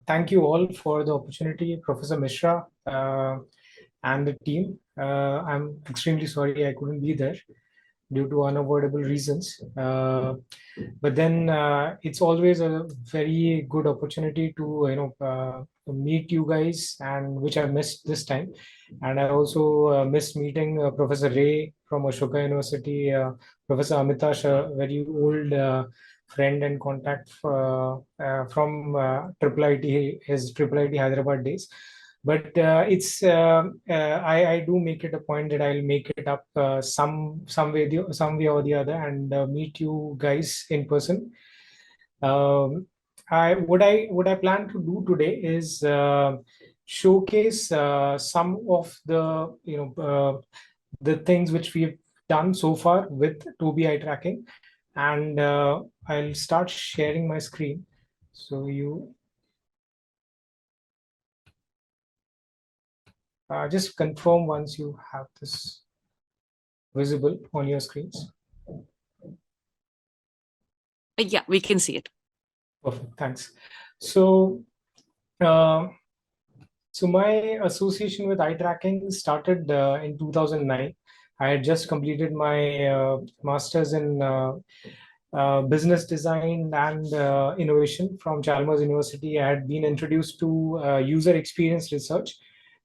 Thank you all for the opportunity, Professor Mishra and the team. I'm extremely sorry I couldn't be there due to unavoidable reasons. But then it's always a very good opportunity to meet you guys, and which I missed this time. And I also missed meeting Professor Ray from Ashoka University, Professor Amitash, a very old friend and contact from Triple IT, his Triple IT Hyderabad days. But I do make it a point that I'll make it up some way or the other, and meet you guys in person. Um, what I plan to do today is showcase some of the the things which we've done so far with 2B eye tracking, and I'll start sharing my screen. So you just confirm once you have this visible on your screens. Yeah, we can see it. Perfect, thanks. So, uh, so my association with eye tracking started in 2009. I had just completed my master's in business design and innovation from Chalmers University. I had been introduced to user experience research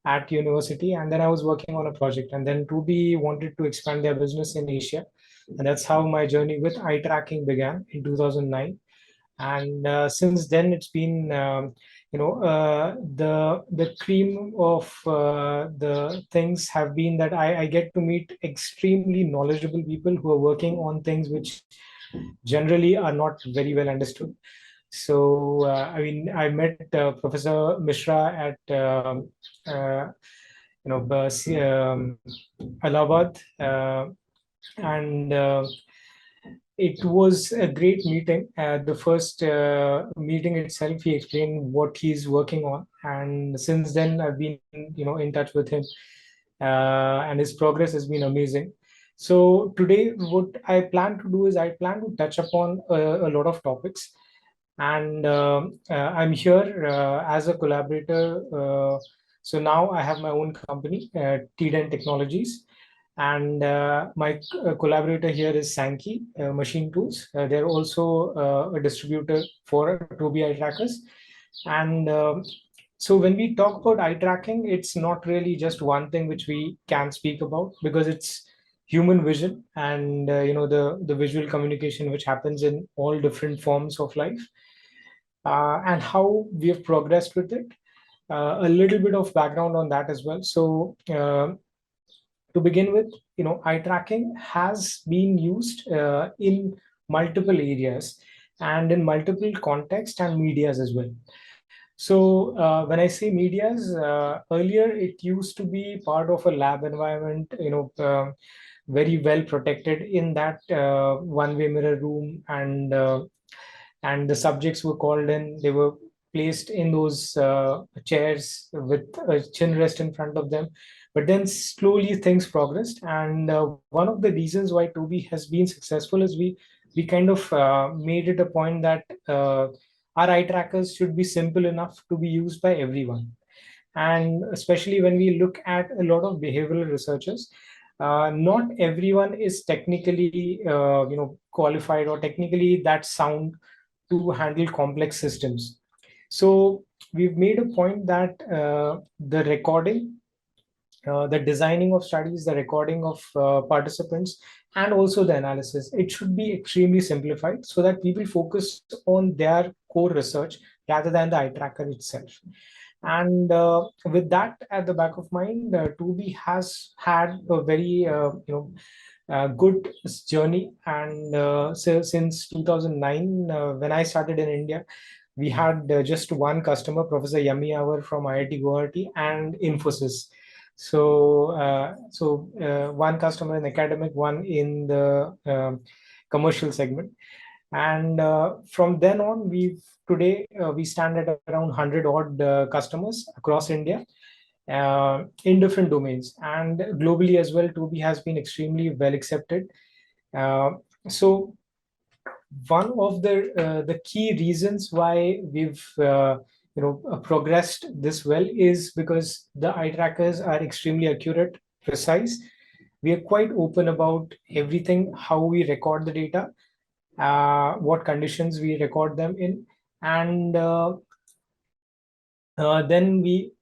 at university, and then I was working on a project. And then 2B wanted to expand their business in Asia, and that's how my journey with eye tracking began in 2009. And since then it's been the cream of the things have been that I get to meet extremely knowledgeable people who are working on things which generally are not very well understood. So I mean, I met Professor Mishra at uh, Allahabad, and it was a great meeting. The first meeting itself, he explained what he's working on, and since then I've been, in touch with him, and his progress has been amazing. So today, what I plan to do is I plan to touch upon a lot of topics, and I'm here as a collaborator. So now I have my own company, T10 Technologies, and my collaborator here is Sankey Machine Tools. They're also a distributor for 2B eye trackers. And so when we talk about eye tracking, it's not really just one thing which we can speak about, because it's human vision and the visual communication which happens in all different forms of life, and how we have progressed with it. A little bit of background on that as well. So to begin with, eye tracking has been used in multiple areas and in multiple contexts and medias as well. So when I say medias, earlier it used to be part of a lab environment, very well protected in that one-way mirror room, and the subjects were called in. They were placed in those chairs with a chin rest in front of them. But then slowly things progressed, and one of the reasons why 2B has been successful is we kind of made it a point that our eye trackers should be simple enough to be used by everyone. And especially when we look at a lot of behavioral researchers, not everyone is technically qualified or technically that sound to handle complex systems. So we've made a point that the recording, the designing of studies, the recording of participants, and also the analysis, it should be extremely simplified so that people focus on their core research rather than the eye tracker itself. And with that at the back of mind, 2B has had a very good journey. And so since 2009, when I started in India, we had just one customer, Professor Yami Avar from IIT Guwahati and Infosys. So, one customer in academic, one in the commercial segment. And from then on, we stand at around 100 odd customers across India in different domains, and globally as well. 2B has been extremely well accepted. Uh, so one of the key reasons why we've progressed this well is because the eye trackers are extremely accurate, precise. We are quite open about everything, how we record the data, what conditions we record them in, and then we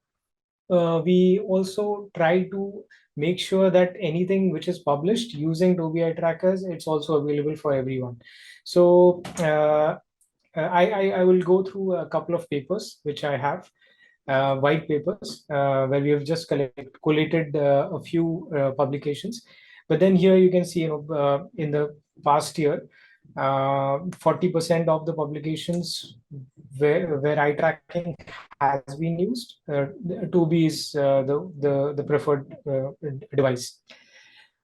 also try to make sure that anything which is published using Tobii eye trackers, it's also available for everyone. So I will go through a couple of papers which I have, white papers, where we have just collated a few publications. But then here you can see, in the past year, 40% of the publications where eye tracking has been used. 2B is the preferred device.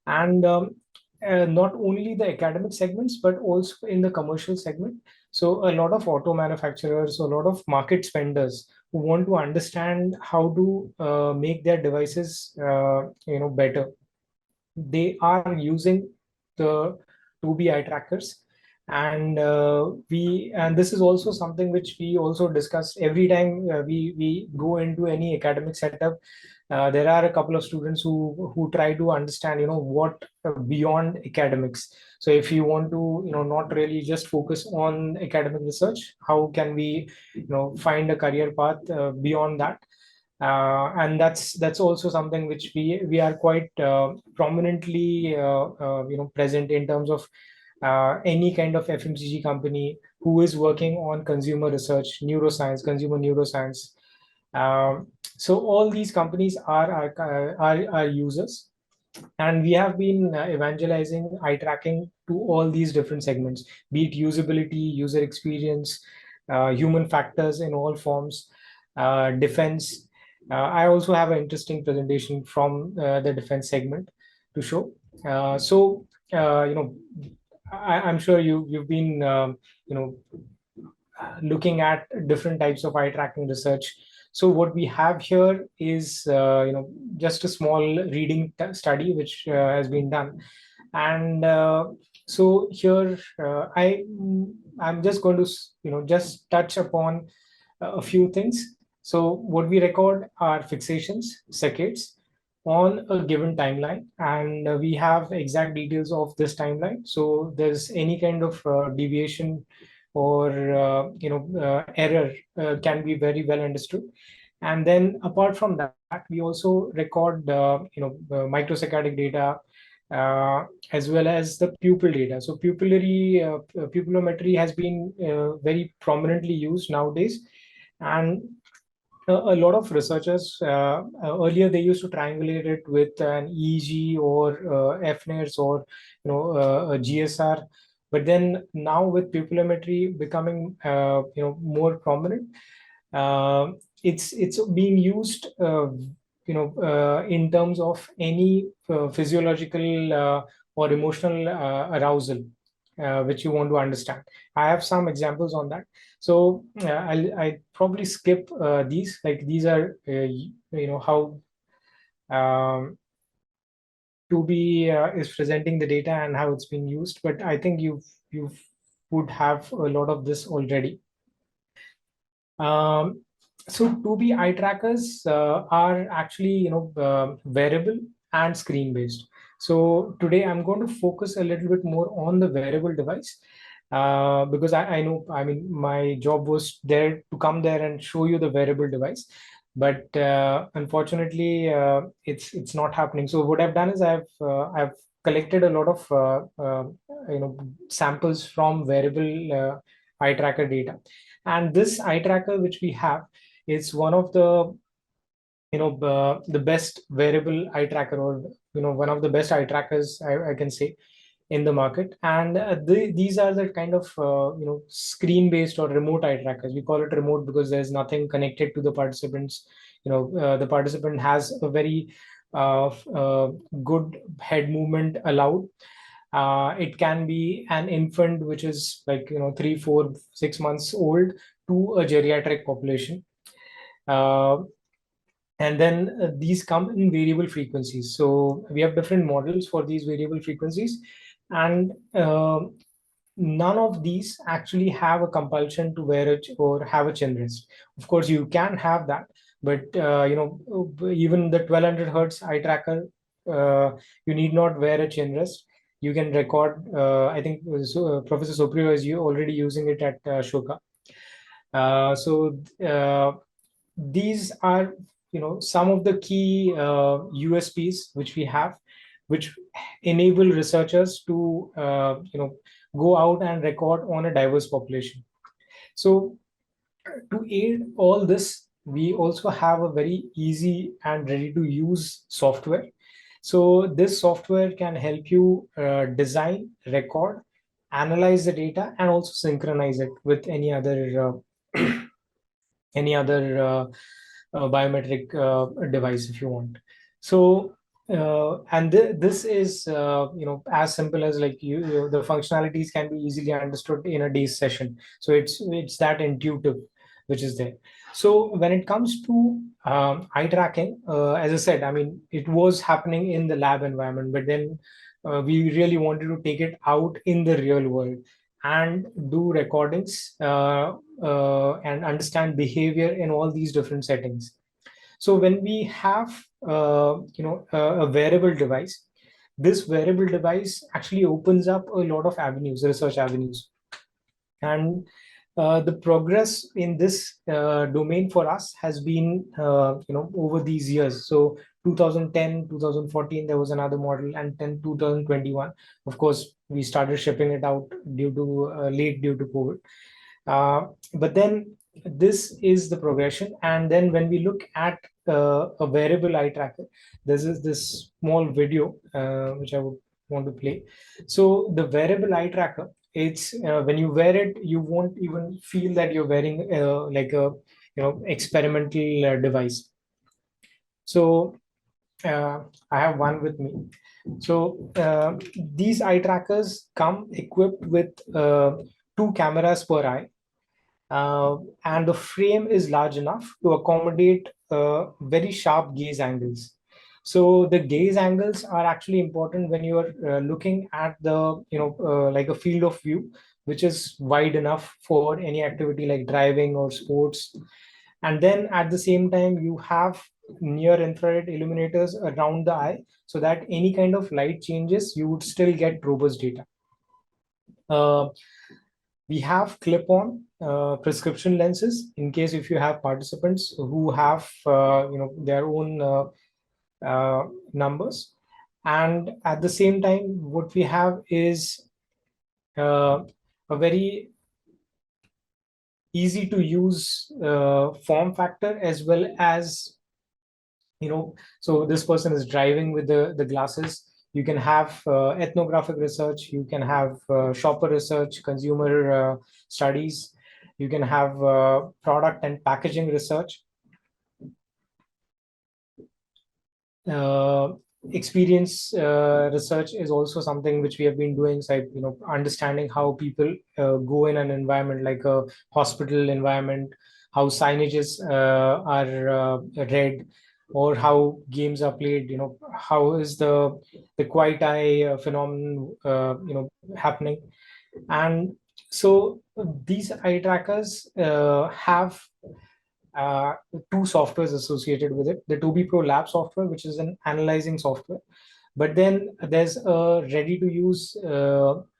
And not only the academic segments, but also in the commercial segment. So a lot of auto manufacturers, a lot of market spenders who want to understand how to make their devices better, they are using the 2B eye trackers. And this is also something which we also discuss every time we go into any academic setup. There are a couple of students who try to understand, what beyond academics. So if you want to, not really just focus on academic research, how can we, find a career path beyond that? And that's also something which we are quite prominently present in terms of any kind of FMCG company who is working on consumer research, neuroscience, consumer neuroscience. So all these companies are users, and we have been evangelizing eye tracking to all these different segments, be it usability, user experience, human factors in all forms, defense. I also have an interesting presentation from the defense segment to show. So, I'm sure you've been, looking at different types of eye tracking research. So what we have here is, just a small reading study which has been done, and so here I'm just going to just touch upon a few things. So what we record are fixations, saccades, on a given timeline, and we have exact details of this timeline. So there's any kind of deviation or error can be very well understood. And then apart from that, we also record microsaccadic data, as well as the pupil data. So pupillometry has been very prominently used nowadays, and a lot of researchers earlier they used to triangulate it with an EEG or FNIRS or a GSR. But then now with pupillometry becoming more prominent, uh, it's being used in terms of any physiological or emotional arousal which you want to understand. I have some examples on that. So I probably skip these. Like these are how to be is presenting the data and how it's being used. But I think you would have a lot of this already. So 2B eye trackers are actually wearable and screen based. So today I'm going to focus a little bit more on the wearable device, because I know, I mean, my job was there to come there and show you the wearable device, but unfortunately it's not happening. So what I've done is I've collected a lot of samples from wearable eye tracker data. And this eye tracker which we have is one of the the best wearable eye tracker, or one of the best eye trackers I can say in the market. And these are the kind of screen based or remote eye trackers. We call it remote because there's nothing connected to the participants. The participant has a very good head movement allowed. It can be an infant which is like 3, 4, 6 months old to a geriatric population. uh, and then these come in variable frequencies. So we have different models for these variable frequencies. And none of these actually have a compulsion to wear it or have a chin rest. Of course, you can have that, but even the 1200 hertz eye tracker, you need not wear a chin rest. You can record. I think Professor Supriyo is already using it at Shoka. So these are some of the key USPs which we have, which enable researchers to go out and record on a diverse population. So to aid all this, we also have a very easy and ready to use software. So this software can help you design, record, analyze the data, and also synchronize it with any other biometric device if you want. So and this is as simple as like the functionalities can be easily understood in a day's session. So it's that intuitive which is there. So when it comes to eye tracking, as I said, I mean, it was happening in the lab environment, but then we really wanted to take it out in the real world and do recordings and understand behavior in all these different settings. So when we have a wearable device, this wearable device actually opens up a lot of avenues, research avenues. And the progress in this domain for us has been over these years. So 2010, 2014 there was another model, and then 2021, of course, we started shipping it out due to late due to COVID. But then this is the progression. And then when we look at a wearable eye tracker, this is this small video which I would want to play. So the wearable eye tracker, it's when you wear it, you won't even feel that you're wearing like a experimental device. So I have one with me. So these eye trackers come equipped with two cameras per eye, and the frame is large enough to accommodate very sharp gaze angles. So the gaze angles are actually important when you are looking at the like a field of view which is wide enough for any activity like driving or sports. And then at the same time you have near infrared illuminators around the eye, so that any kind of light changes you would still get robust data. We have clip-on prescription lenses in case if you have participants who have their own numbers. And at the same time, what we have is a very easy to use form factor, as well as so this person is driving with the glasses. You can have ethnographic research, you can have shopper research, consumer studies, you can have product and packaging research, experience research is also something which we have been doing. So understanding how people go in an environment like a hospital environment, how signages are read, or how games are played. How is the quiet eye phenomenon happening. And so these eye trackers have two softwares associated with it. The 2B Pro Lab software, which is an analyzing software, but then there's a ready-to-use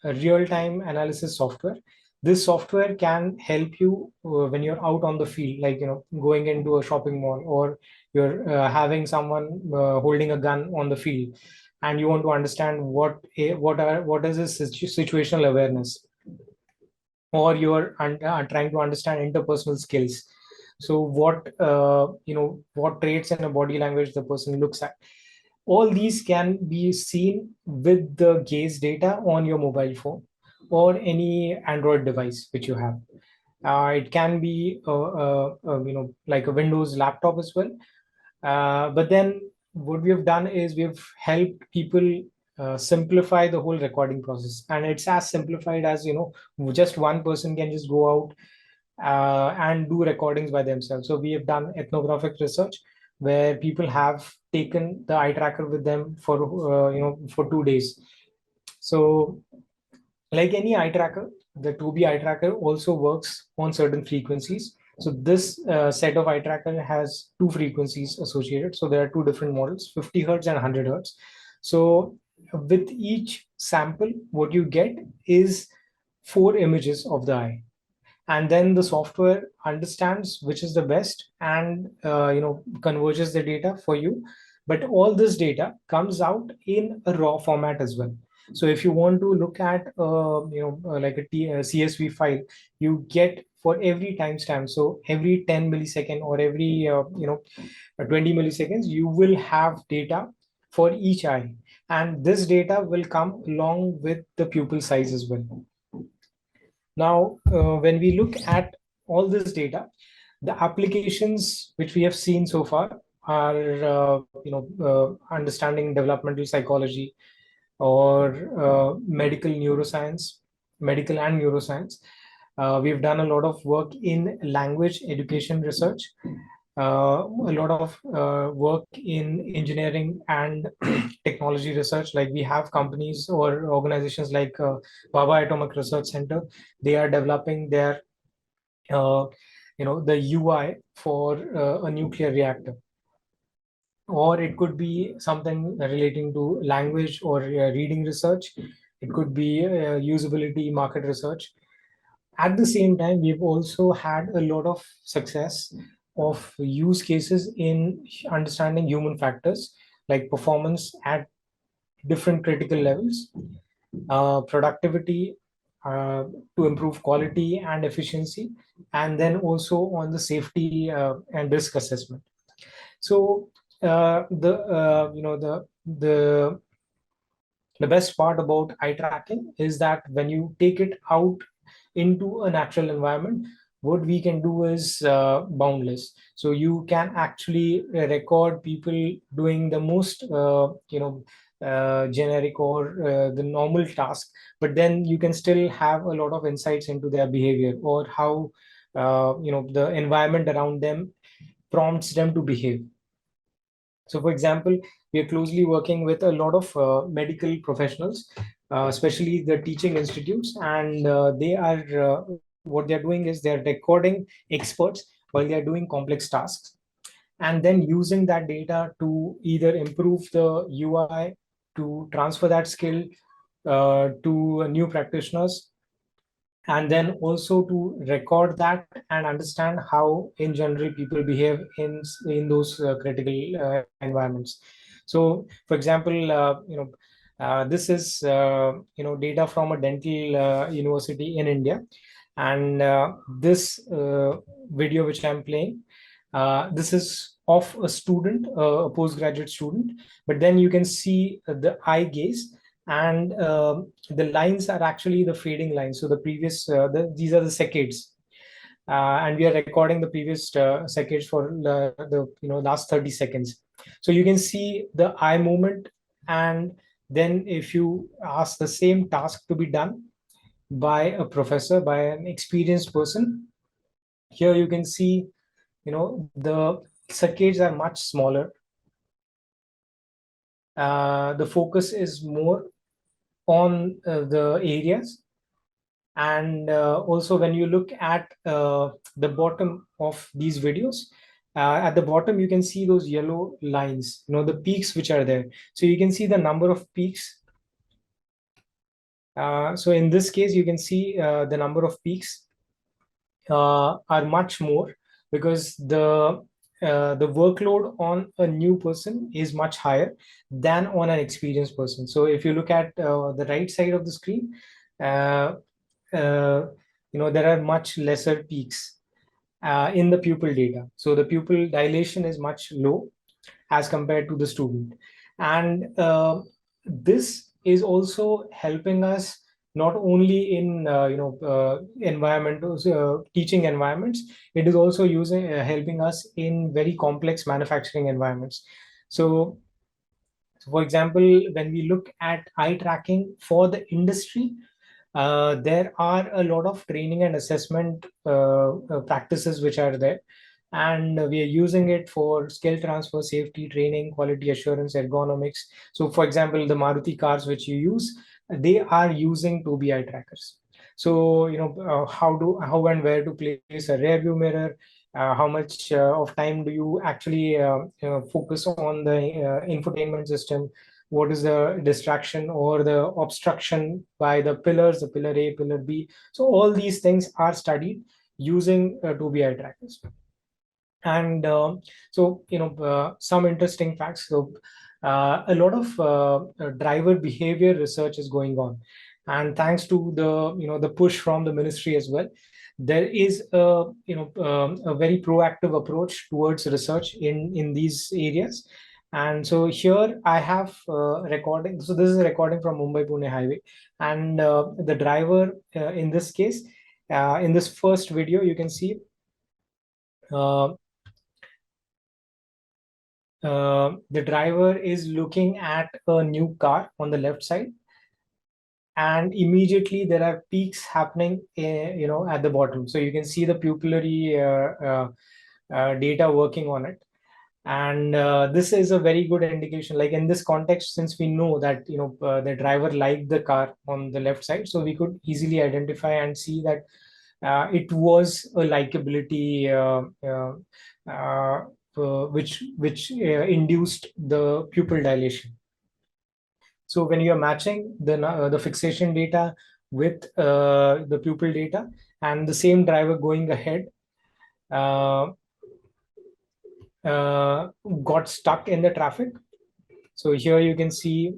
real-time analysis software. This software can help you when you're out on the field, like going into a shopping mall, or you're having someone holding a gun on the field, and you want to understand what is this situational awareness, or you're trying to understand interpersonal skills. So what traits in a body language the person looks at. All these can be seen with the gaze data on your mobile phone or any Android device which you have. It can be like a Windows laptop as well. But then what we have done is we've helped people simplify the whole recording process, and it's as simplified as just one person can just go out and do recordings by themselves. So we have done ethnographic research where people have taken the eye tracker with them for for 2 days. So Like any eye tracker, the 2B eye tracker also works on certain frequencies. So this set of eye tracker has two frequencies associated. So there are two different models, 50 hertz and 100 hertz. So with each sample, what you get is four images of the eye, and then the software understands which is the best and converges the data for you. But all this data comes out in a raw format as well. So if you want to look at like a CSV file, you get for every timestamp, so every 10 millisecond or every 20 milliseconds, you will have data for each eye, and this data will come along with the pupil size as well. Now, when we look at all this data, the applications which we have seen so far are, understanding developmental psychology or medical neuroscience, medical and neuroscience. We've done a lot of work in language education research, a lot of work in engineering and technology research. Like we have companies or organizations like Baba Atomic Research Center. They are developing their, the UI for a nuclear reactor. Or it could be something relating to language or reading research. It could be usability market research. At the same time, we've also had a lot of success of use cases in understanding human factors like performance at different critical levels, productivity, uh, to improve quality and efficiency, and then also on the safety and risk assessment. So the the best part about eye tracking is that when you take it out into a natural environment, what we can do is boundless. So you can actually record people doing the most generic or the normal task, but then you can still have a lot of insights into their behavior or how the environment around them prompts them to behave. So, for example, we are closely working with a lot of medical professionals, especially the teaching institutes, and they are what they are doing is they are recording experts while they are doing complex tasks, and then using that data to either improve the UI, to transfer that skill to new practitioners, and then also to record that and understand how in general people behave in those critical environments. So for example, this is data from a dental university in India, and this video which I'm playing, this is of a student, a postgraduate student, but then you can see the eye gaze, and the lines are actually the fading lines. So the previous, these are the saccades, and we are recording the previous saccades for the last 30 seconds. So you can see the eye movement, and then if you ask the same task to be done by a professor, by an experienced person, here you can see, the saccades are much smaller. The focus is more on the areas. And also when you look at the bottom of these videos, at the bottom you can see those yellow lines, the peaks which are there. So you can see the number of peaks. So in this case you can see the number of peaks are much more, because the workload on a new person is much higher than on an experienced person. So if you look at the right side of the screen, uh, uh, there are much lesser peaks in the pupil data. So the pupil dilation is much low as compared to the student, and this is also helping us not only in environment, teaching environments. It is also using helping us in very complex manufacturing environments. So for example, when we look at eye tracking for the industry, there are a lot of training and assessment practices which are there, and we are using it for skill transfer, safety training, quality assurance, ergonomics. So for example, the Maruti cars which you use, they are using 2BI trackers. So, how and where to place a rear view mirror, how much of time do you actually focus on the infotainment system, what is the distraction or the obstruction by the pillars, the pillar A, pillar B. So all these things are studied using 2BI trackers. And some interesting facts. So a lot of driver behavior research is going on, and thanks to the push from the ministry as well, there is a very proactive approach towards research in these areas. And so here I have recording. So this is a recording from Mumbai Pune highway, and the driver in this case, in this first video, you can see uh, the driver is looking at a new car on the left side, and immediately there are peaks happening at the bottom. So you can see the pupillary data working on it. And this is a very good indication, like in this context, since we know that the driver liked the car on the left side, so we could easily identify and see that it was a likability which induced the pupil dilation. So when you are matching the fixation data with the pupil data, and the same driver going ahead uh, got stuck in the traffic. So here you can see,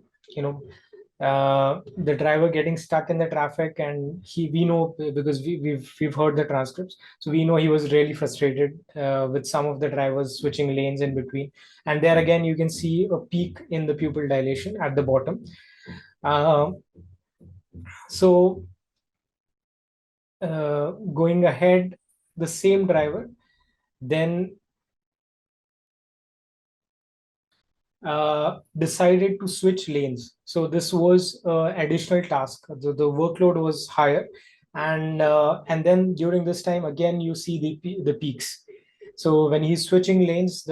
the driver getting stuck in the traffic, and we know, because we've heard the transcripts, so we know he was really frustrated with some of the drivers switching lanes in between. And there again, you can see a peak in the pupil dilation at the bottom. Uh, so going ahead, the same driver then decided to switch lanes. So this was additional task. The workload was higher, and then during this time again you see the peaks. So when he's switching lanes,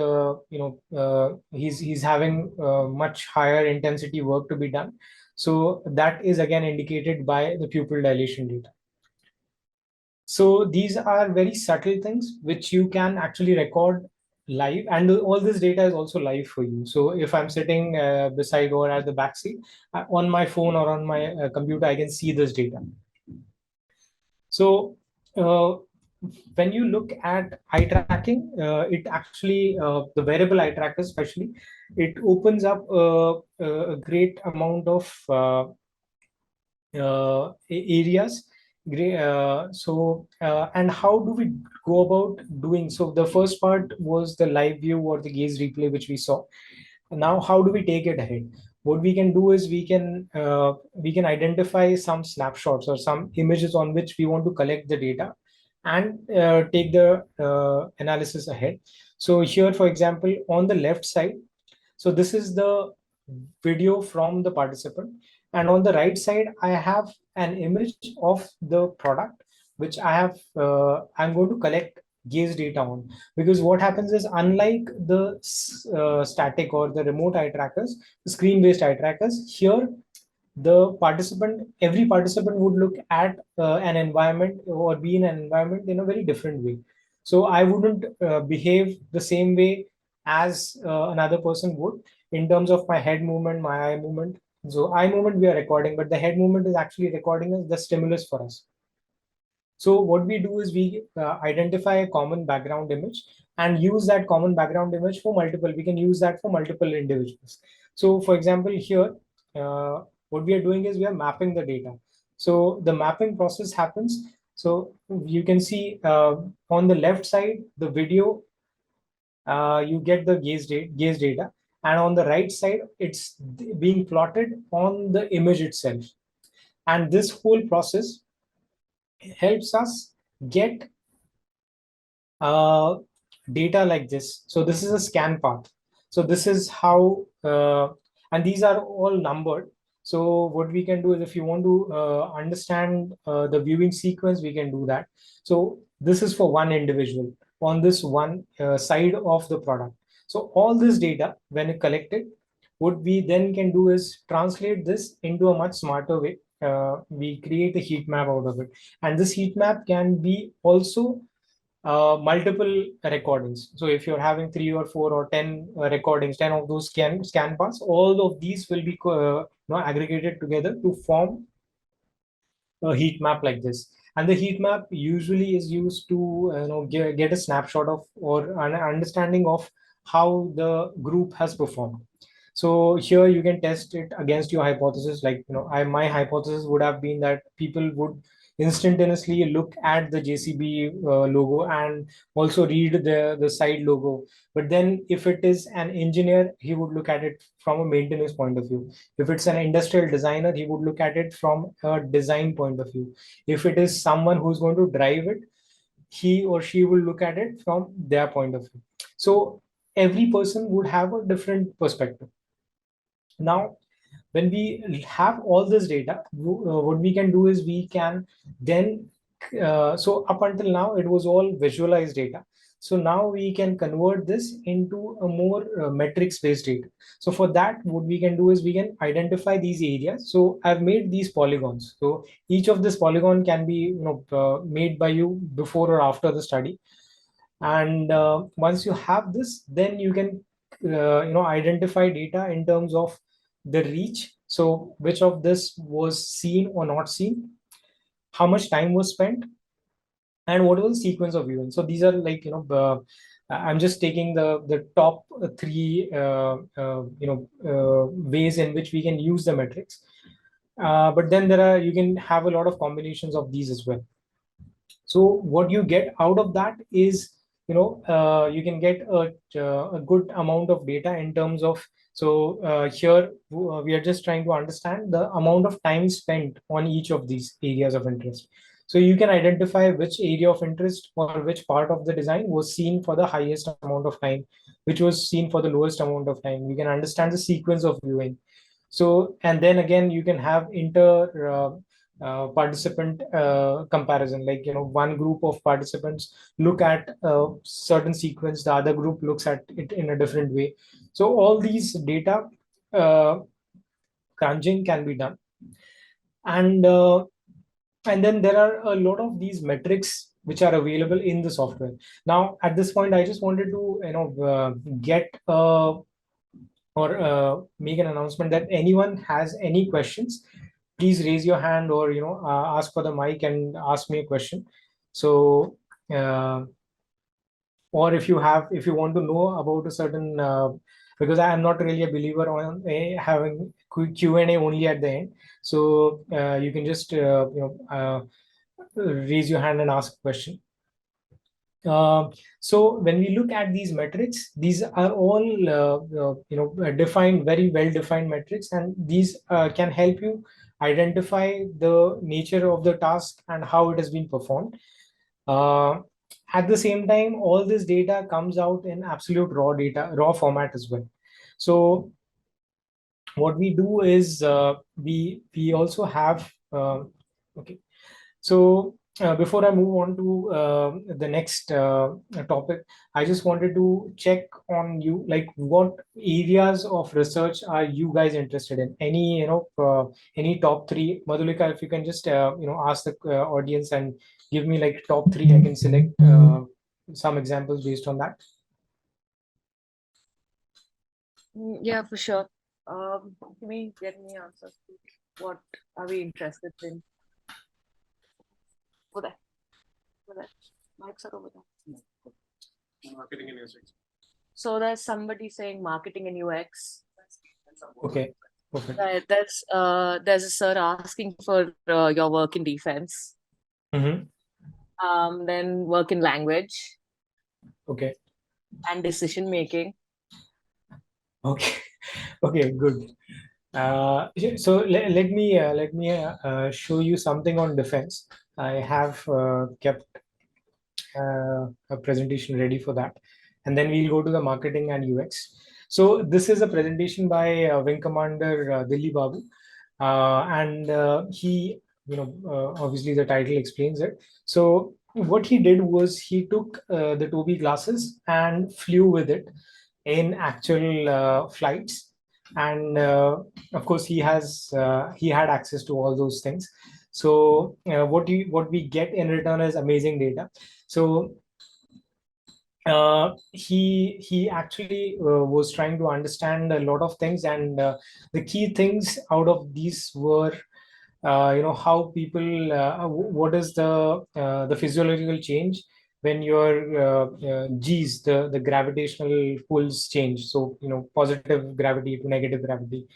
he's having much higher intensity work to be done. So that is again indicated by the pupil dilation data. So these are very subtle things which you can actually record live, and all this data is also live for you. So if I'm sitting beside or at the back seat, on my phone or on my computer, I can see this data. So when you look at eye tracking, it actually, the wearable eye tracker especially, it opens up a great amount of areas. And how do we go about doing so? The first part was the live view or the gaze replay, which we saw. Now how do we take it ahead? What we can do is we can identify some snapshots or some images on which we want to collect the data, and take the analysis ahead. So here, for example, on the left side, so this is the video from the participant, and on the right side I have an image of the product which I'm going to collect gaze data on. Because what happens is, unlike the static or the remote eye trackers, the screen based eye trackers, here every participant would look at an environment or be in an environment in a very different way. So I wouldn't behave the same way as another person would, in terms of my head movement, my eye movement. So eye movement we are recording, but the head movement is actually recording as the stimulus for us. So what we do is we identify a common background image and use that common background image for multiple. We can use that for multiple individuals. So for example, here, what we are doing is we are mapping the data. So the mapping process happens. So you can see on the left side, the video, you get the gaze data. And on the right side, it's being plotted on the image itself. And this whole process helps us get uh, data like this. So this is a scan path. So this is how, and these are all numbered. So what we can do is, if you want to understand the viewing sequence, we can do that. So this is for one individual on this one side of the product. So all this data, when collected, what we then can do is translate this into a much smarter way. We create a heat map out of it, and this heat map can be also multiple recordings. So if you're having 3 or 4 or 10 recordings, 10 of those scan paths, all of these will be aggregated together to form a heat map like this. And the heat map usually is used to get a snapshot of or an understanding of how the group has performed. So here you can test it against your hypothesis. Like, my hypothesis would have been that people would instantaneously look at the JCB logo and also read the side logo. But then if it is an engineer, he would look at it from a maintenance point of view. If it's an industrial designer, he would look at it from a design point of view. If it is someone who's going to drive it, he or she will look at it from their point of view. So every person would have a different perspective. Now, when we have all this data, what we can do is we can then, so up until now, it was all visualized data. So now we can convert this into a more metrics-based data. So for that, what we can do is we can identify these areas. So I've made these polygons. So each of this polygon can be made by you before or after the study. And once you have this, then you can identify data in terms of the reach. So which of this was seen or not seen, how much time was spent, and what was the sequence of events. So these are like, I'm just taking the top three ways in which we can use the metrics. But then you can have a lot of combinations of these as well. So what you get out of that is, you can get a good amount of data in terms of, so here we are just trying to understand the amount of time spent on each of these areas of interest. So you can identify which area of interest or which part of the design was seen for the highest amount of time, which was seen for the lowest amount of time. You can understand the sequence of viewing. So, and then again, you can have participant comparison, like, one group of participants look at a certain sequence, the other group looks at it in a different way. So all these data uh, crunching can be done. And then there are a lot of these metrics which are available in the software. Now at this point, I just wanted to get or make an announcement that anyone has any questions, please raise your hand, or ask for the mic and ask me a question. So uh, or if you want to know about a certain because I am not really a believer on having Q&A only at the end. So you can just raise your hand and ask a question. So when we look at these metrics, these are all defined, very well defined metrics, and these can help you identify the nature of the task and how it has been performed. Uh, at the same time, all this data comes out in absolute raw format as well. So what we do is we also have okay. So before I move on to the next topic, I just wanted to check on you, like what areas of research are you guys interested in? Any top three? Madhulika, if you can just ask the audience and give me like top three, I can select some examples based on that. Yeah, for sure. Let me get me answers to what are we interested in? Over there. Over there. Mics are over there. Marketing and UX. So there's somebody saying marketing and UX. Okay, perfect. There's a sir asking for your work in defense. Mm-hmm. Then work in language. Okay. And decision making. Okay. Okay, good. So let me show you something on defense. I have kept a presentation ready for that, and then we'll go to the marketing and UX. So this is a presentation by Wing Commander Dilli Babu, and he, obviously the title explains it. So what he did was he took the Toby glasses and flew with it in actual flights and of course he had access to all those things. So what we get in return is amazing data. So he actually was trying to understand a lot of things, and the key things out of these were how people what is the physiological change when your g's, the gravitational pulls change. So positive gravity to negative gravity,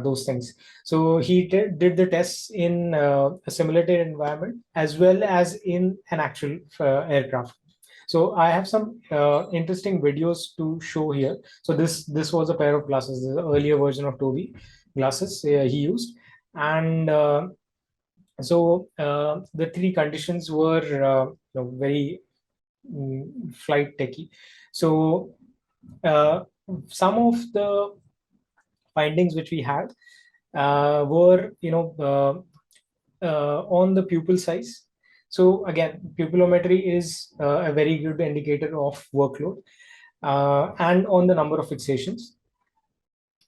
those things. So he did the tests in a simulated environment as well as in an actual aircraft. So I have some interesting videos to show here. So this was a pair of glasses, the earlier version of Toby glasses he used. And the three conditions were very flight techy. So some of the findings which we had were on the pupil size. So again, pupillometry is a very good indicator of workload, and on the number of fixations.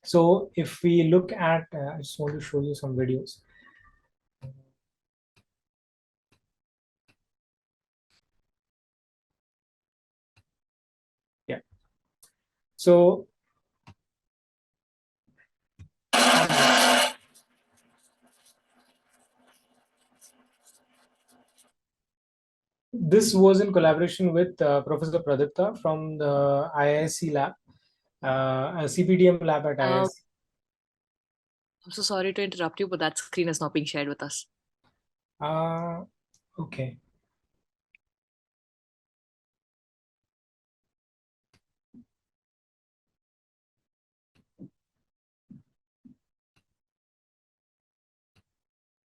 So if we look at, I just want to show you some videos. Yeah. So this was in collaboration with Professor Pradipta from the IISc lab, a CPDM lab at IISc. I'm so sorry to interrupt you, but that screen is not being shared with us. Okay.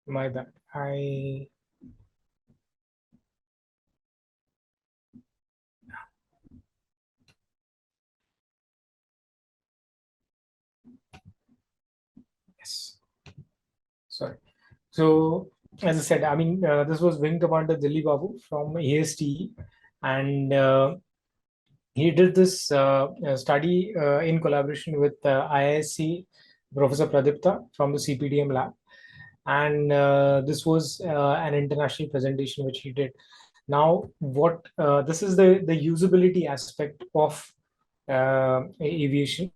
My bad. Yes. Sorry. So, as I said, I mean, this was Wing Commander Dilli Babu from ASTE, and he did this study in collaboration with IISc Professor Pradipta from the CPDM lab, and this was an international presentation which he did. Now, what this is the usability aspect of aviation.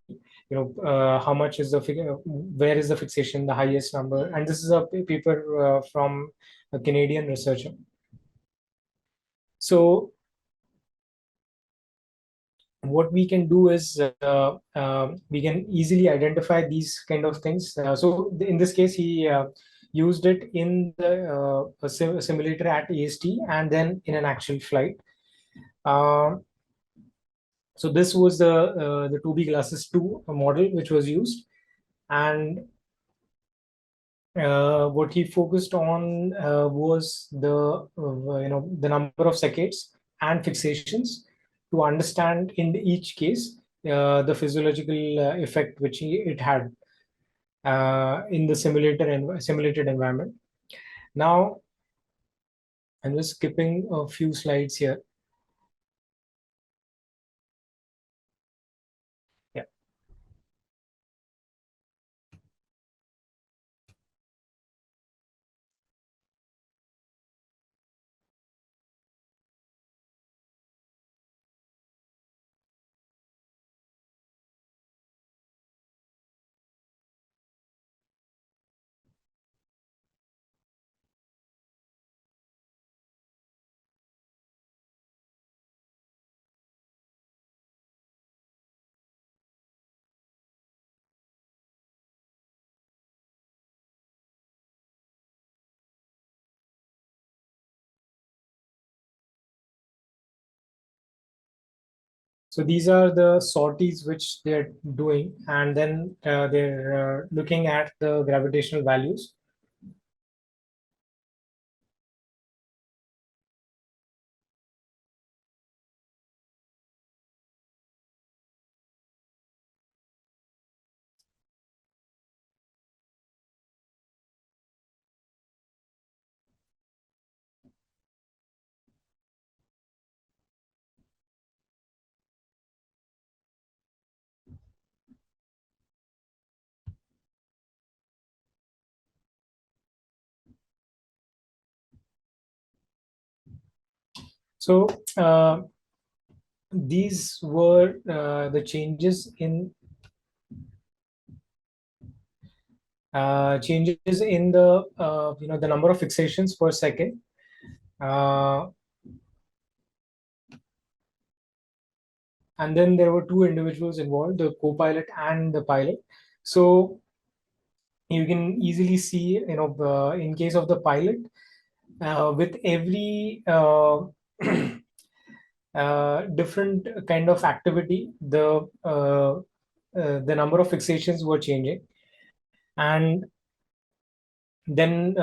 How much is the where is the fixation, the highest number, and this is a paper from a Canadian researcher. So what we can do is we can easily identify these kind of things. So in this case, he used it in the simulator at AST and then in an actual flight. So this was the 2B glasses 2 model which was used, and what he focused on was the number of saccades and fixations to understand in each case the physiological effect which it had in the simulated environment. Now I'm just skipping a few slides here. Yeah. So these are the sorties which they're doing, and then they're looking at the gravitational values. So these were the changes in the number of fixations per second. And then there were two individuals involved, the co-pilot and the pilot. So you can easily see, in case of the pilot, with every different kind of activity, the number of fixations were changing, and then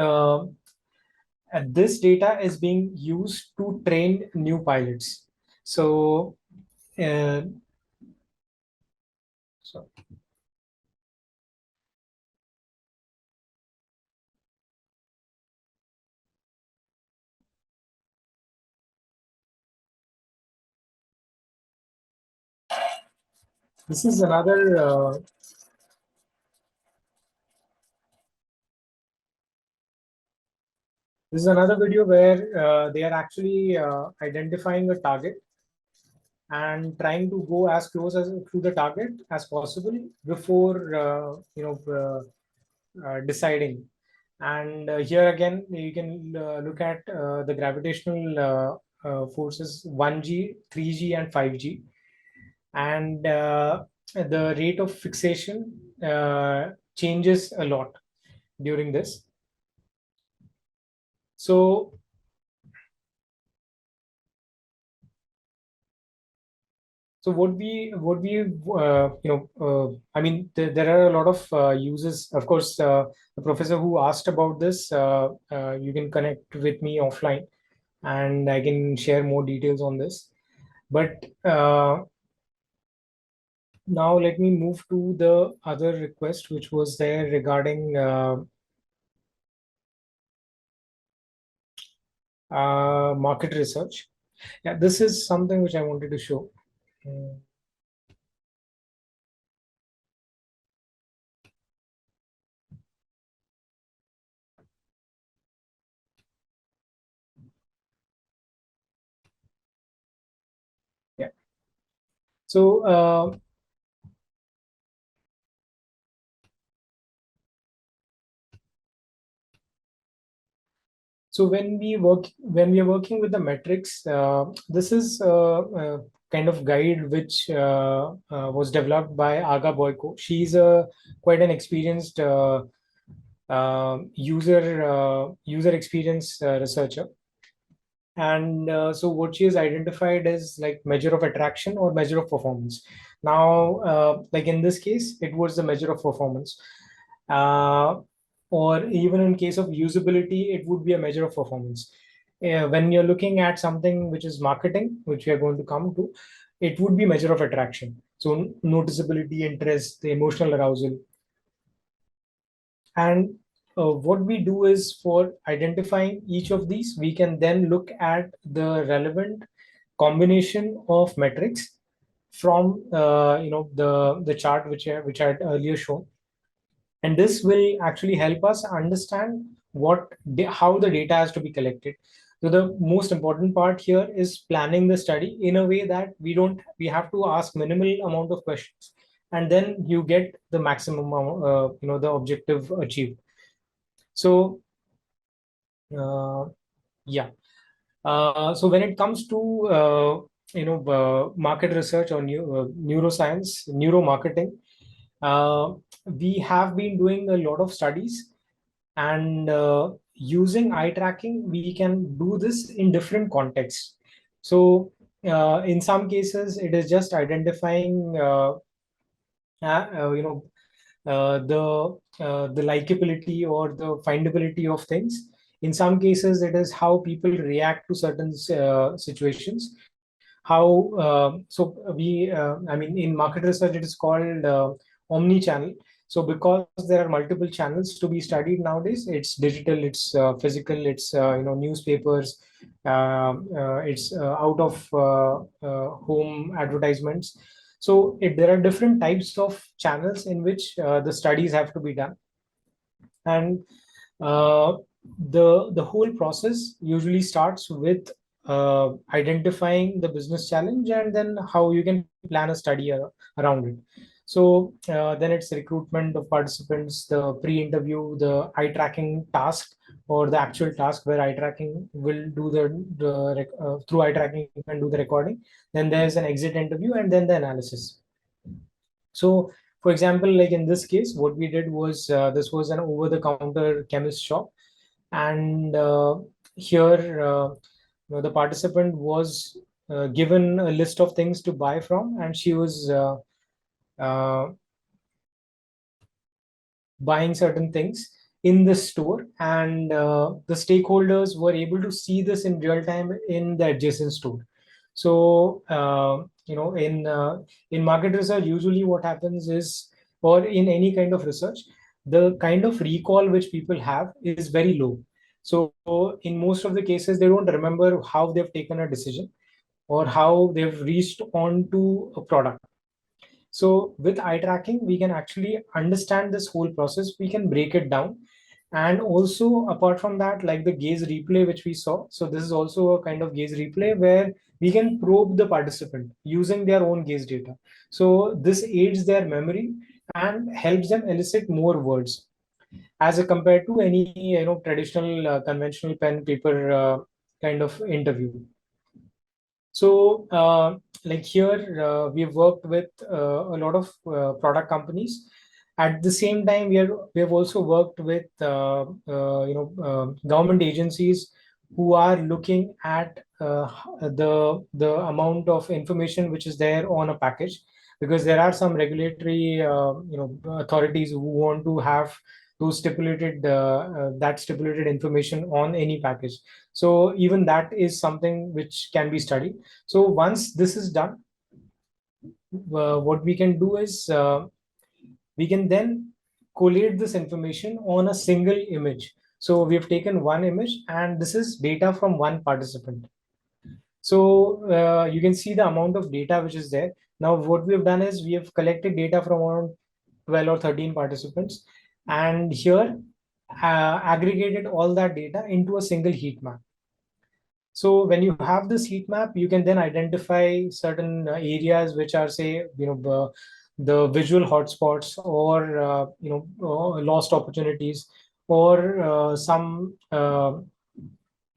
this data is being used to train new pilots. So, uh, so this is another. This is another video where they are actually identifying a target and trying to go as close as to the target as possible before deciding. And here again, you can look at the gravitational forces 1G, 3G, and 5G, and the rate of fixation changes a lot during this. So I mean, there are a lot of uses. Of course, the professor who asked about this, you can connect with me offline, and I can share more details on this. But now let me move to the other request, which was there regarding market research. Yeah, this is something which I wanted to show. Yeah. So so when we are working with the metrics, this is a kind of guide which was developed by Aga Boyko. She's a quite an experienced user experience researcher. And so what she has identified is like measure of attraction or measure of performance. Now, like in this case, it was the measure of performance. Uh, or even in case of usability, it would be a measure of performance. When you're looking at something which is marketing, which we are going to come to, it would be measure of attraction. So noticeability, interest, the emotional arousal. And what we do is, for identifying each of these, we can then look at the relevant combination of metrics from the chart which I had earlier shown, and this will actually help us understand how the data has to be collected. So the most important part here is planning the study in a way that we have to ask minimal amount of questions, and then you get the maximum the objective achieved. So yeah. So when it comes to market research or neuroscience, neuromarketing, we have been doing a lot of studies, and using eye tracking, we can do this in different contexts. So in some cases, it is just identifying uh, uh, you know the likability or the findability of things. In some cases, it is how people react to certain situations. How so we I mean, in market research, it is called omni-channel. So because there are multiple channels to be studied nowadays, it's digital, it's physical, it's newspapers, it's out of home advertisements. So there are different types of channels in which the studies have to be done, and uh, the whole process usually starts with identifying the business challenge and then how you can plan a study around it. So then it's recruitment of participants, the pre-interview, the eye tracking task or the actual task where eye tracking will do through eye tracking you can do the recording. Then there's an exit interview and then the analysis. So for example, like in this case, what we did was this was an over-the-counter chemist shop, and here the participant was given a list of things to buy from, and she was uh, buying certain things in the store, and the stakeholders were able to see this in real time in the adjacent store. So in market research, usually what happens is, or in any kind of research, the kind of recall which people have is very low. So in most of the cases, they don't remember how they've taken a decision or how they've reached on to a product. So with eye tracking, we can actually understand this whole process. We can break it down. And also, apart from that, like the gaze replay, which we saw. So this is also a kind of gaze replay where we can probe the participant using their own gaze data. So this aids their memory and helps them elicit more words as a compared to any traditional conventional pen paper kind of interview. So, like here, we've worked with a lot of product companies. At the same time, we have also worked with government agencies who are looking at the amount of information which is there on a package, because there are some regulatory authorities who want to have those stipulated that stipulated information on any package. So even that is something which can be studied. So once this is done, what we can do is we can then collate this information on a single image. So we've taken one image, and this is data from one participant. So you can see the amount of data which is there. Now what we have done is we have collected data from around 12 or 13 participants, and here aggregated all that data into a single heat map. So when you have this heat map, you can then identify certain areas which are, say, the visual hotspots, or lost opportunities, or some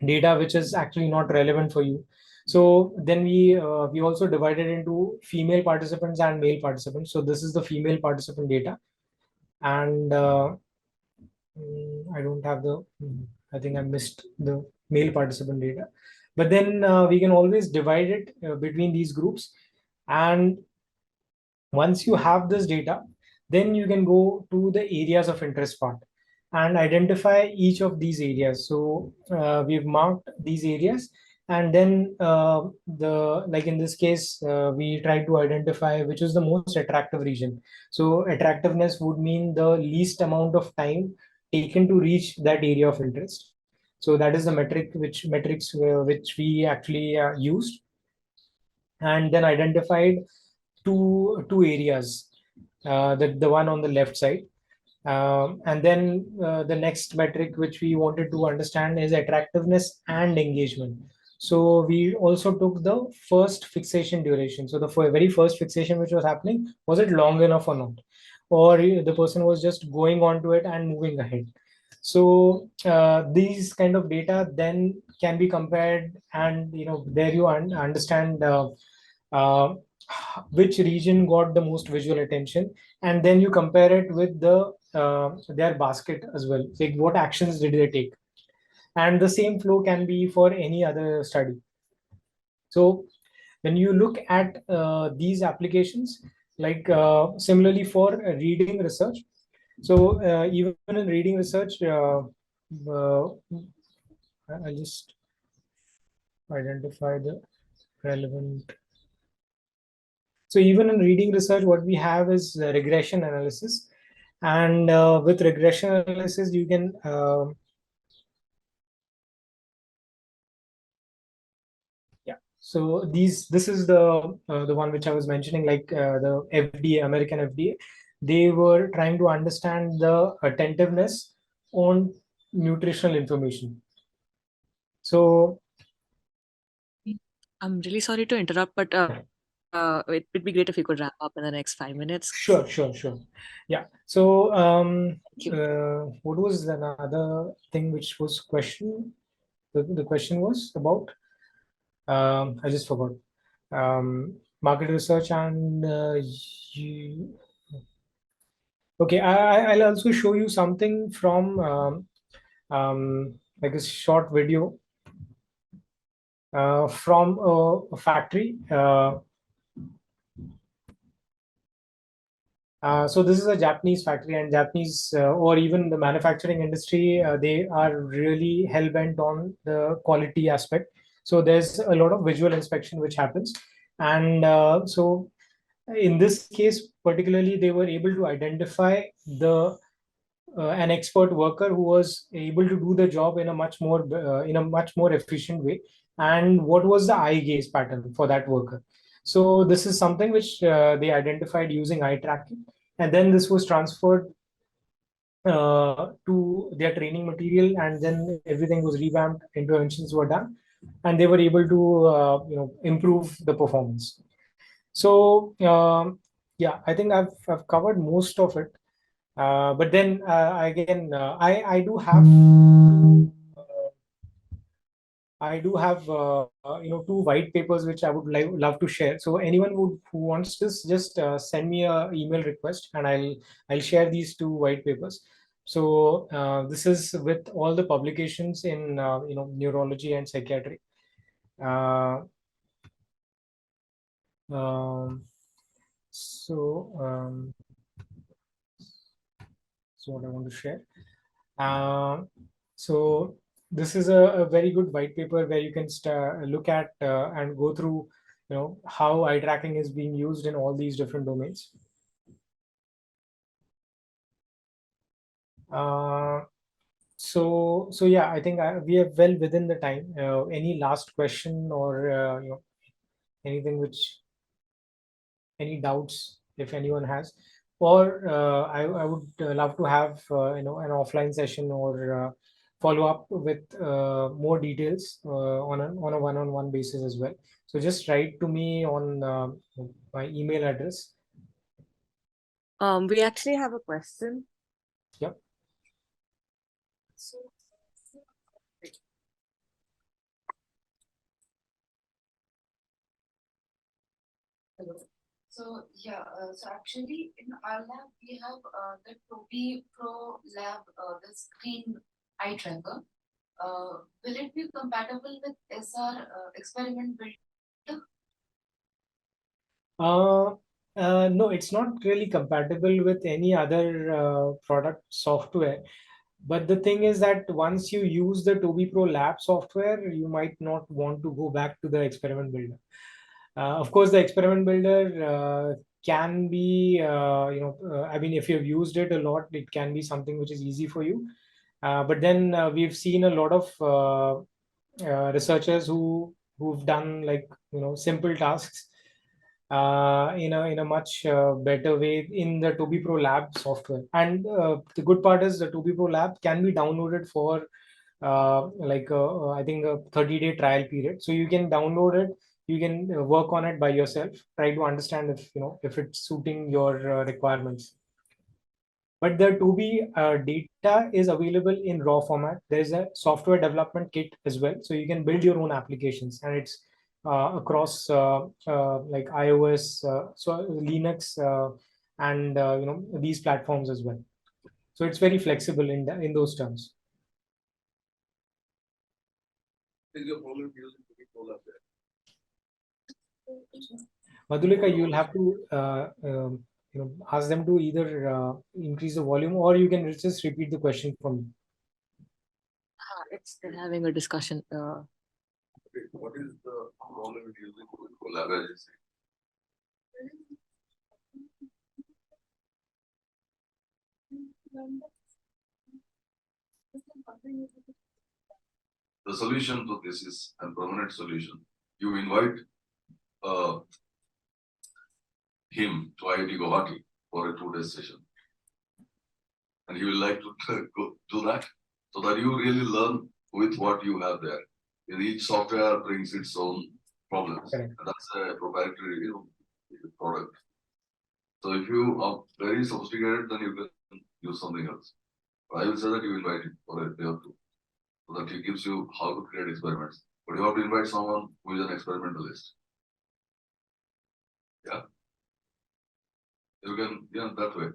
data which is actually not relevant for you. So then we also divided into female participants and male participants. So this is the female participant data, and I don't have the. I think I missed the male participant data, but then we can always divide it between these groups, and once you have this data, then you can go to the areas of interest part and identify each of these areas. So we've marked these areas, and then the like in this case, we try to identify which is the most attractive region. So attractiveness would mean the least amount of time taken to reach that area of interest. So that is the metrics which we actually used, and then identified two areas, the one on the left side. And then the next metric which we wanted to understand is attractiveness and engagement. So we also took the first fixation duration. So the very first fixation which was happening, was it long enough or not? Or the person was just going on to it and moving ahead. So these kind of data then can be compared, and there you understand uh, which region got the most visual attention, and then you compare it with their basket as well, like what actions did they take. And the same flow can be for any other study. So when you look at these applications, like similarly for reading research, so even in reading research, I'll just identify the relevant. So even in reading research, what we have is regression analysis. And with regression analysis, you can so this is the one which I was mentioning, like the FDA, American FDA. They were trying to understand the attentiveness on nutritional information. So I'm really sorry to interrupt, but it would be great if you could wrap up in the next 5 minutes. Sure. Yeah. So, Thank you. what was another thing which was question? The question was about. I just forgot. Market research and you, okay. I'll also show you something from like a short video from a factory. So this is a Japanese factory, and Japanese or even the manufacturing industry, they are really hell bent on the quality aspect. So there's a lot of visual inspection which happens, and so in this case particularly, they were able to identify the an expert worker who was able to do the job in a much more efficient way, and what was the eye gaze pattern for that worker. So this is something which they identified using eye tracking, and then this was transferred to their training material, and then everything was revamped, interventions were done, and they were able to improve the performance. So yeah, I think I've covered most of it. But then again, I do have two white papers which I would love to share. So anyone who wants this, just send me a email request, and I'll share these two white papers. So this is with all the publications in neurology and psychiatry. Uh, um, so so what I want to share. So this is a very good white paper where you can look at and go through, how eye tracking is being used in all these different domains. So yeah, I think we are well within the time. Any last question or anything which any doubts if anyone has, or I would love to have an offline session or follow up with more details on a one-on-one basis as well. So just write to me on my email address. We actually have a question. Yep. Hello. So yeah, so actually in our lab we have the Toby Pro Lab, the screen eye tracker. Will it be compatible with SR experiment builder? No, it's not really compatible with any other product software. But the thing is that once you use the Toby Pro Lab software, you might not want to go back to the experiment builder. Of course, the experiment builder can be, I mean, if you've used it a lot, it can be something which is easy for you. But then we've seen a lot of researchers who've done like simple tasks in a much better way in the Toby Pro Lab software. And the good part is the Toby Pro Lab can be downloaded for I think a 30-day trial period. So you can download it, you can work on it by yourself, try to understand if it's suiting your requirements. But the Toby data is available in raw format. There is a software development kit as well, so you can build your own applications, and it's across like iOS, so Linux, and these platforms as well. So it's very flexible in those terms. Is your problem using to be pulled up there? Madhulika, you'll have to ask them to either increase the volume, or you can just repeat the question for me. It's still having a discussion. Okay, what is the problem with using collaboration? The solution to this is a permanent solution. You invite him to IIT Guwahati for a 2-day session, and he will like to go do that, so that you really learn with what you have there. And each software brings its own problems. Correct. And that's a proprietary, product. So if you are very sophisticated, then you can use something else. But I will say that you invite him for a day or two, so that he gives you how to create experiments. But you have to invite someone who is an experimentalist. Yeah. You can, that way.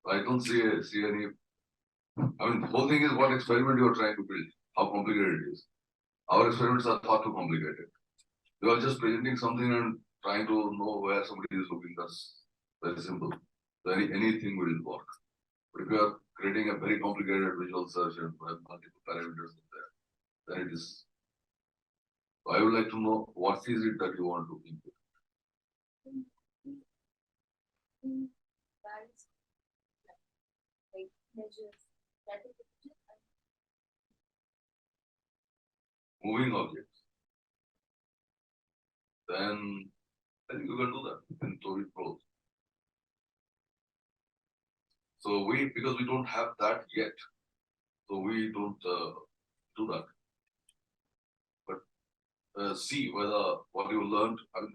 I don't see any. I mean, the whole thing is what experiment you are trying to build, how complicated it is. Our experiments are far too complicated. You are just presenting something and trying to know where somebody is looking. That's very simple. So anything will work. But if you are creating a very complicated visual search and have multiple parameters in there, then it is. So I would like to know what is it that you want to input. Like measures, that is Moving objects. Then I think you can do that in Tory Pros. So because we don't have that yet, so we don't do that. But see whether what you learned, I mean,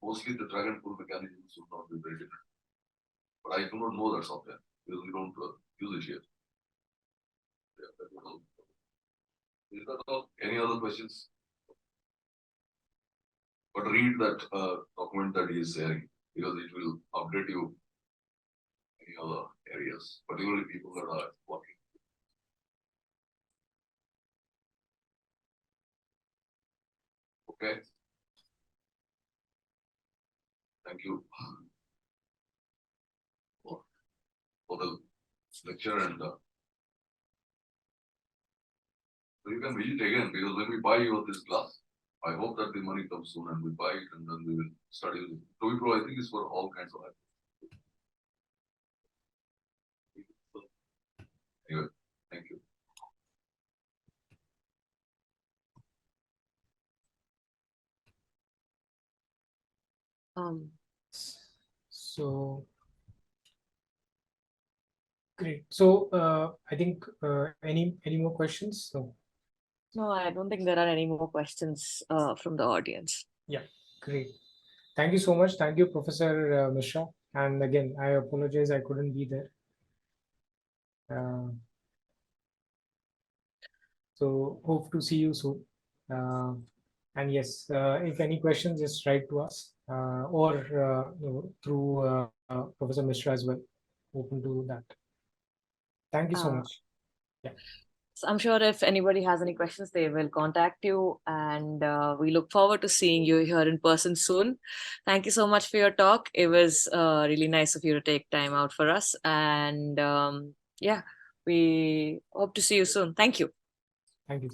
mostly the drag and pull mechanisms would not be very different. But I do not know that software because we don't use it here. Yeah, that will help. Is that all? Any other questions? But read that document that he is sharing because it will update you any other areas, particularly people that are working. Okay. Thank you for the lecture and so you can visit again because when we buy you this class, I hope that the money comes soon and we buy it and then we will study it. Toby Pro, I think, is for all kinds of apps. Anyway, thank you. So great. So I think any more questions? No. No, I don't think there are any more questions from the audience. Yeah, great. Thank you so much. Thank you, Professor Mishra. And again, I apologize I couldn't be there. So hope to see you soon. And yes, if any questions, just write to us or through Professor Mishra as well. Open to that. Thank you so much. Yeah. So I'm sure if anybody has any questions, they will contact you, and we look forward to seeing you here in person soon. Thank you so much for your talk. It was really nice of you to take time out for us, and yeah, we hope to see you soon. Thank you. Thank you.